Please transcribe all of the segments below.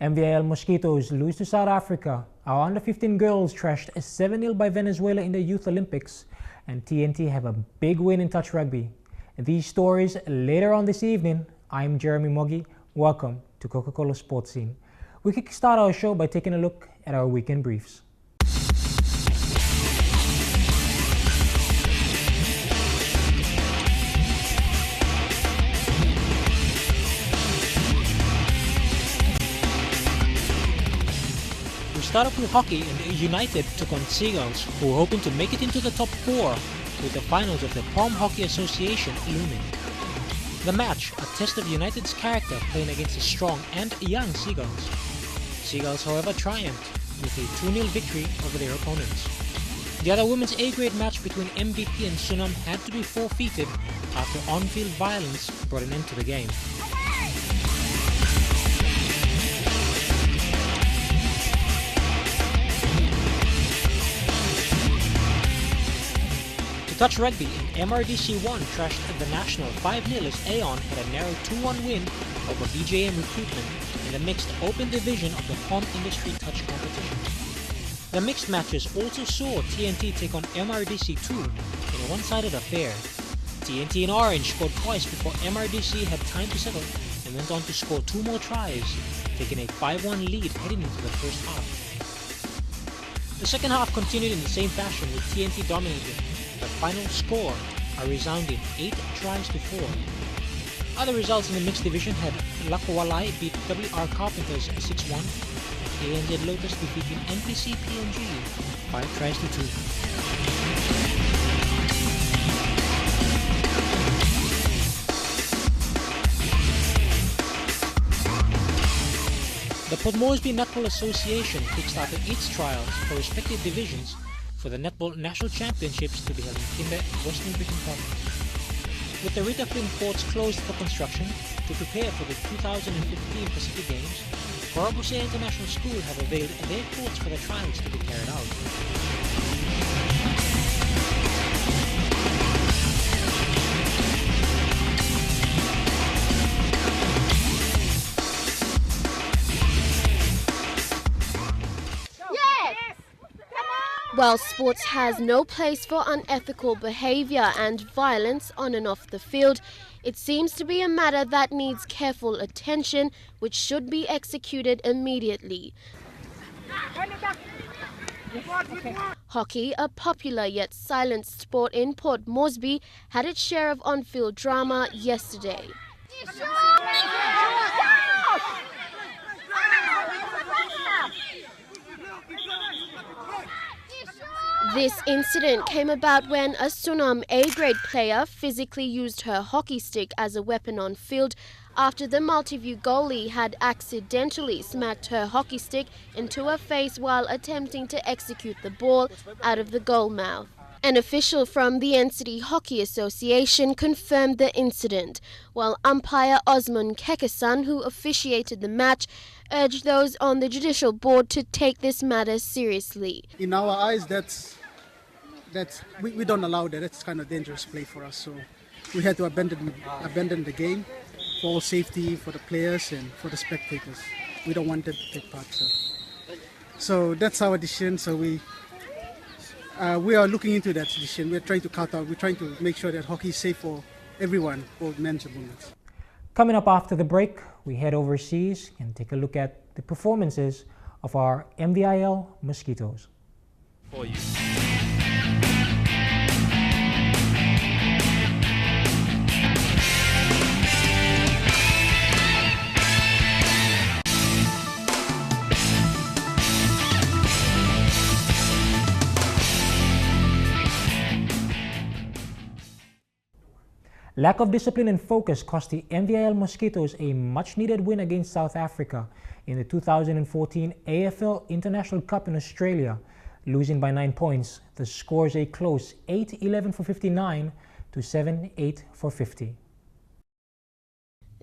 MVIL Mosquitoes lose to South Africa. Our under-15 girls thrashed 7-0 by Venezuela in the Youth Olympics. And TNT have a big win in touch rugby. These stories later on this evening. I'm Jeremy Moggy. Welcome to Coca-Cola Sports Scene. We kickstart our show by taking a look at our weekend briefs. We start off with hockey, and United took on Seagulls, who were hoping to make it into the top 4 with the finals of the Palm Hockey Association looming. The match, a test of United's character playing against a strong and young Seagulls. Seagulls, however, triumphed with a 2-0 victory over their opponents. The other women's A-grade match between MVP and Sunam had to be forfeited after on-field violence brought an end to the game. Touch rugby in MRDC 1 thrashed the national 5-0 as Aon had a narrow 2-1 win over BJM Recruitment in the mixed open division of the Palm Industry Touch competition. The mixed matches also saw TNT take on MRDC 2 in a one-sided affair. TNT in orange scored twice before MRDC had time to settle and went on to score 2 more tries, taking a 5-1 lead heading into the first half. The second half continued in the same fashion with TNT dominating. The final score, a resounding 8-4. Other results in the mixed division had Lakwalai beat WR Carpenters 6-1, and ANZ Lotus defeating NPC PNG 5-2. The Port Moresby Netball Association kickstarted its trials for respective divisions for the Netball National Championships to be held in Kimber, Western Britain Province. With the Rita Flynn Courts closed for construction to prepare for the 2015 Pacific Games, Corabuse International School have availed their courts for the trials to be carried out. While sports has no place for unethical behaviour and violence on and off the field, it seems to be a matter that needs careful attention, which should be executed immediately. Hockey, a popular yet silent sport in Port Moresby, had its share of on-field drama yesterday. This incident came about when a Sunam A-grade player physically used her hockey stick as a weapon on field after the multi-view goalie had accidentally smacked her hockey stick into her face while attempting to execute the ball out of the goal mouth. An official from the NCD Hockey Association confirmed the incident, while umpire Osman Kekesan, who officiated the match, urged those on the judicial board to take this matter seriously. In our eyes, we don't allow that. That's kind of dangerous play for us. So we had to abandon the game for all safety, for the players and for the spectators. We don't want them to take part. So that's our decision. So we are looking into that decision. We're trying to cut out. We're trying to make sure that hockey is safe for everyone, both men and women. Coming up after the break, we head overseas and take a look at the performances of our MVIL Mosquitoes. For you. Lack of discipline and focus cost the MVIL Mosquitoes a much-needed win against South Africa in the 2014 AFL International Cup in Australia, losing by 9 points. The score is a close 8-11 for 59 to 7-8 for 50.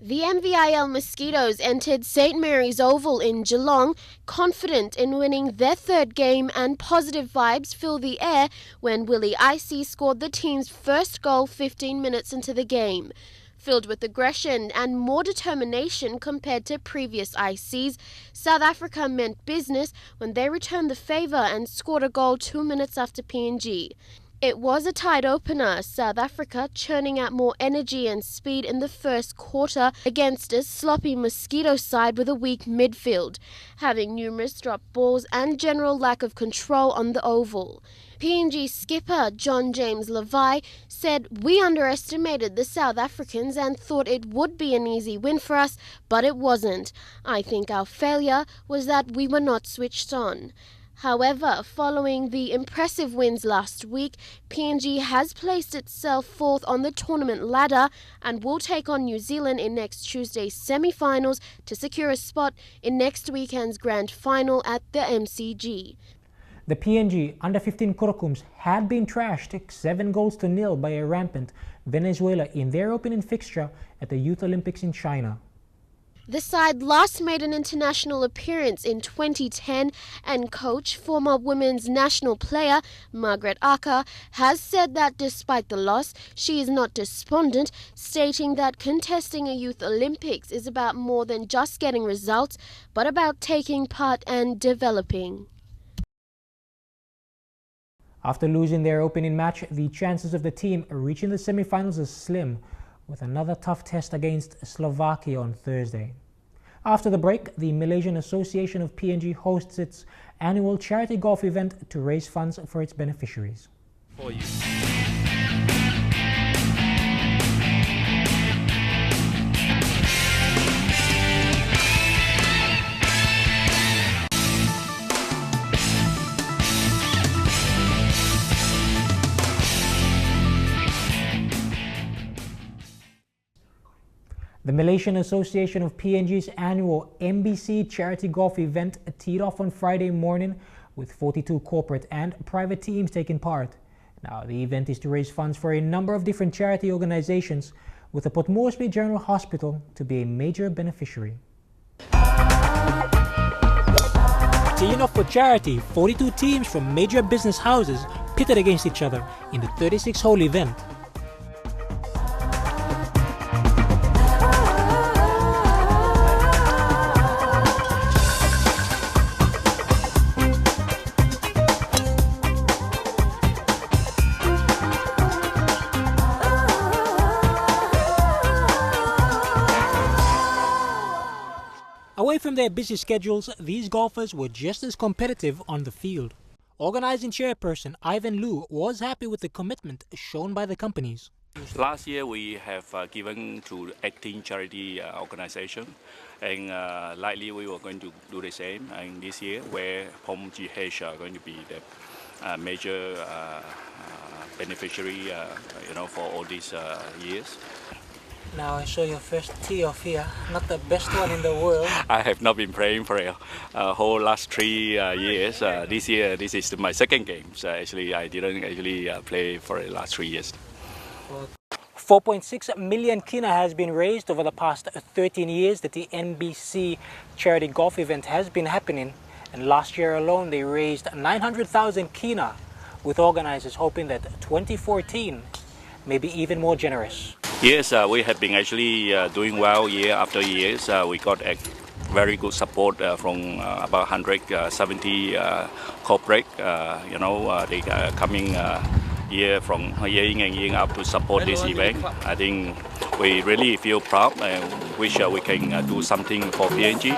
The MVIL Mosquitoes entered St. Mary's Oval in Geelong, confident in winning their third game, and positive vibes fill the air when Willie Icy scored the team's first goal 15 minutes into the game. Filled with aggression and more determination compared to previous ICs, South Africa meant business when they returned the favour and scored a goal 2 minutes after PNG. It was a tight opener, South Africa churning out more energy and speed in the first quarter against a sloppy mosquito side with a weak midfield, having numerous dropped balls and general lack of control on the oval. PNG skipper John James Levi said, "We underestimated the South Africans and thought it would be an easy win for us, but it wasn't. I think our failure was that we were not switched on." However, following the impressive wins last week, PNG has placed itself fourth on the tournament ladder and will take on New Zealand in next Tuesday's semi-finals to secure a spot in next weekend's grand final at the MCG. The PNG under-15 Kurokums had been trashed 7-0 by a rampant Venezuela in their opening fixture at the Youth Olympics in China. The side last made an international appearance in 2010, and coach, former women's national player Margaret Aka, has said that despite the loss, she is not despondent, stating that contesting a Youth Olympics is about more than just getting results, but about taking part and developing. After losing their opening match, the chances of the team reaching the semi-finals are slim, with another tough test against Slovakia on Thursday. After the break, the Malaysian Association of PNG hosts its annual charity golf event to raise funds for its beneficiaries. The Malaysian Association of PNG's annual MBC charity golf event teed off on Friday morning with 42 corporate and private teams taking part. Now, the event is to raise funds for a number of different charity organizations, with the Port Moresby General Hospital to be a major beneficiary. Teeing off for charity, 42 teams from major business houses pitted against each other in the 36-hole event. Away from their busy schedules, these golfers were just as competitive on the field. Organizing chairperson Ivan Liu was happy with the commitment shown by the companies. Last year we have given to 18 charity organizations, and likely we were going to do the same. And this year, where Pom GH are going to be the major beneficiary, for all these years. Now I saw your first tee off here, not the best one in the world. I have not been playing for a whole last 3 years. This year, this is my second game. So actually, I didn't actually play for the last 3 years. 4.6 million kina has been raised over the past 13 years that the NBC charity golf event has been happening. And last year alone, they raised 900,000 kina, with organizers hoping that 2014 may be even more generous. Yes, we have been actually doing well year after year. We got a very good support from about 170 corporate. They coming year in and year out to support this event. I think we really feel proud and wish we can do something for PNG.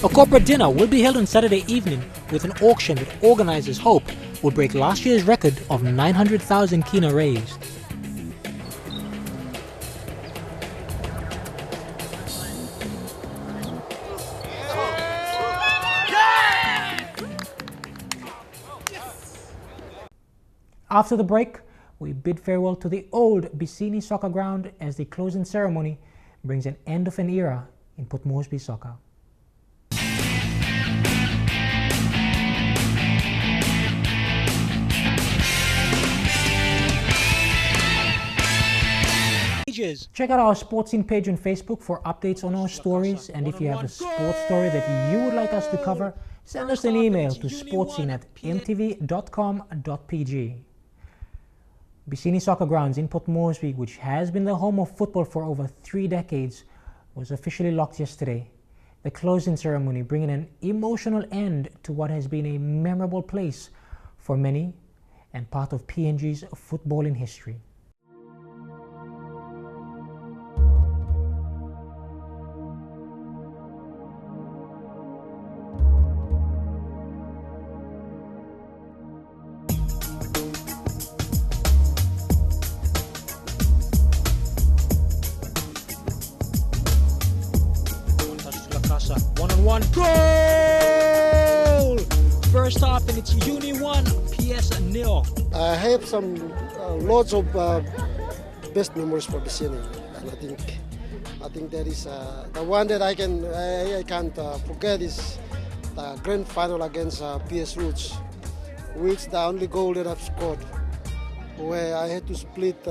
A corporate dinner will be held on Saturday evening with an auction that organizers hope will break last year's record of 900,000 kina raised. After the break, we bid farewell to the old Bisini Soccer ground as the closing ceremony brings an end of an era in Port Moresby soccer. Check out our Sports Scene page on Facebook for updates on our stories, and if you have a sports story that you would like us to cover, send us an email to sportscene@emtv.com.pg. Bisini Soccer Grounds in Port Moresby, which has been the home of football for over 3 decades, was officially locked yesterday. The closing ceremony bringing an emotional end to what has been a memorable place for many and part of PNG's footballing history. One-on-one goal! First half, and it's Uni 1, PS 0. I have some lots of best memories for Bisini, and I think that is the one that I can't forget is the grand final against PS Roots, which the only goal that I've scored, where I had to split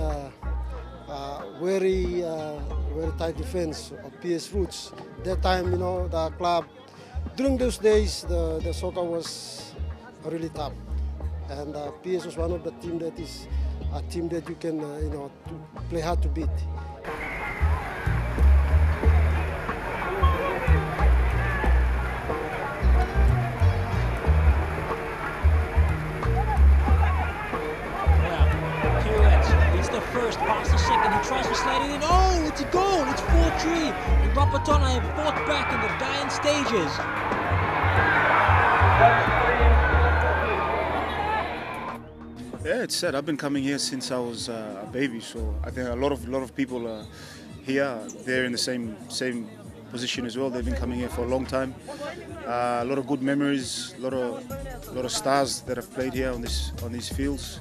very tight defense of PS Roots. That time, you know, the club, during those days, the soccer was really tough. And PS was one of the team that is a team that you can, to play hard to beat. First, past the second, he tries to slide it in. Oh, it's a goal! It's 4-3. And Rapatona have fought back in the dying stages. Yeah, it's sad. I've been coming here since I was a baby, so I think a lot of people are here. They're in the same position as well. They've been coming here for a long time. A lot of good memories, a lot of stars that have played here on these fields.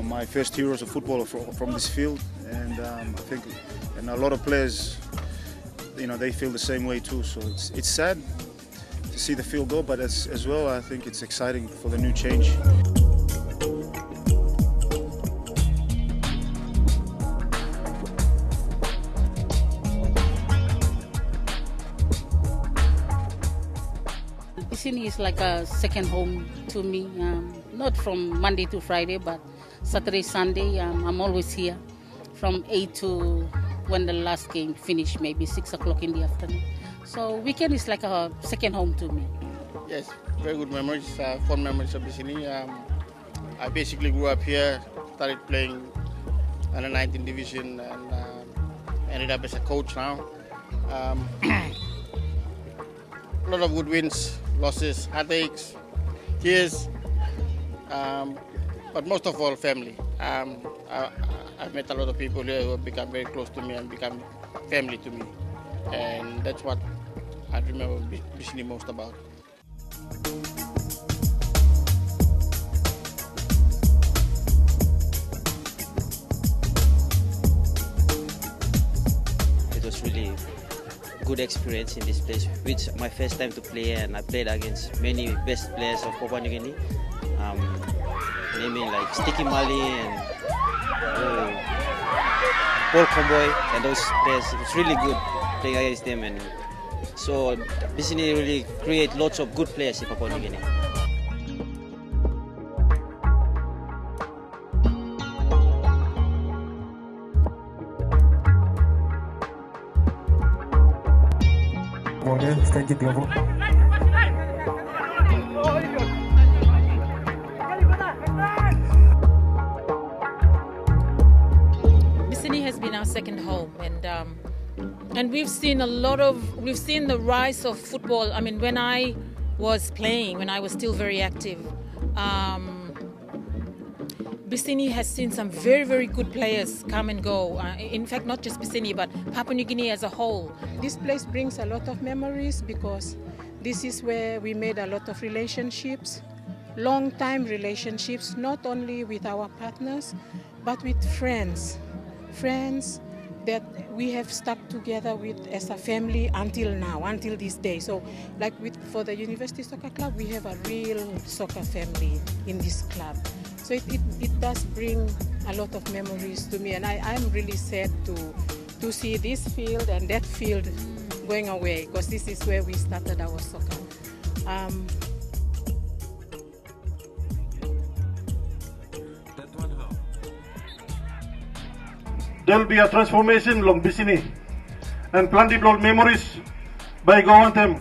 My first heroes of football are from this field, and I think a lot of players, they feel the same way too. So it's sad to see the field go, but as well, I think it's exciting for the new change. Bisini is like a second home to me, not from Monday to Friday, but Saturday, Sunday, I'm always here from 8 to when the last game finished, maybe 6 o'clock in the afternoon. So weekend is like a second home to me. Yes, very good memories, fond memories of Bisini. I basically grew up here, started playing under 19 division, and ended up as a coach now. A lot of good wins, losses, heartaches, tears. But most of all, family. I've met a lot of people here who have become very close to me and become family to me. And that's what I remember Bisini most about. It was really good experience in this place, which my first time to play, and I played against many best players of Papua New Guinea. Naming like Sticky Mali and Paul Comboy and those players. It's really good playing against them, and so Bisini really create lots of good players in Papua New Guinea. Bisini has been our second home, and And we've seen the rise of football. I mean, when I was playing, when I was still very active, Bisini has seen some very, very good players come and go. In fact, not just Bisini, but Papua New Guinea as a whole. This place brings a lot of memories because this is where we made a lot of relationships, long-time relationships, not only with our partners, but with friends that we have stuck together with as a family until now, until this day. So like for the University Soccer Club, we have a real soccer family in this club. So it does bring a lot of memories to me, and I'm really sad to see this field and that field going away, because this is where we started our soccer. There will be a transformation along Bisini and plenty of memories by going them.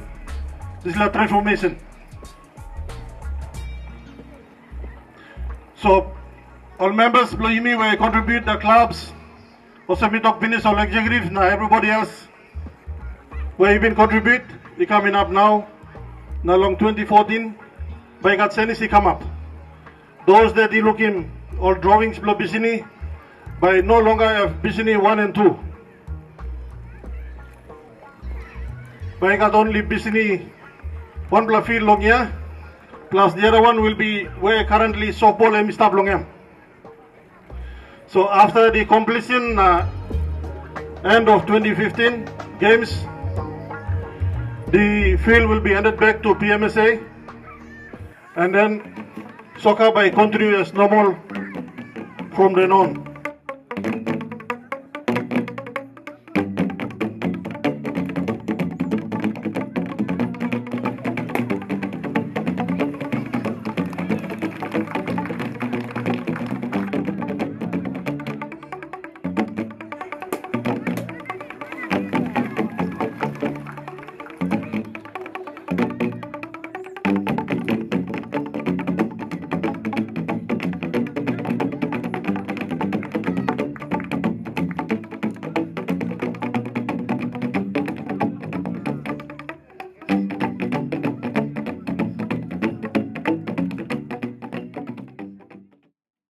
This is a transformation. So all members below me will contribute the clubs. Also we talk business or executive. Now everybody else will even contribute. They coming up now. Now long 2014. By God send he come up. Those that they looking all drawings below Bisini. By no longer have Bisini 1 and 2. By got only Bisini 1 plus field long here, plus the other one will be where currently softball and stop long here. So after the completion end of 2015 games, the field will be handed back to PMSA, and then soccer by continue as normal from then on.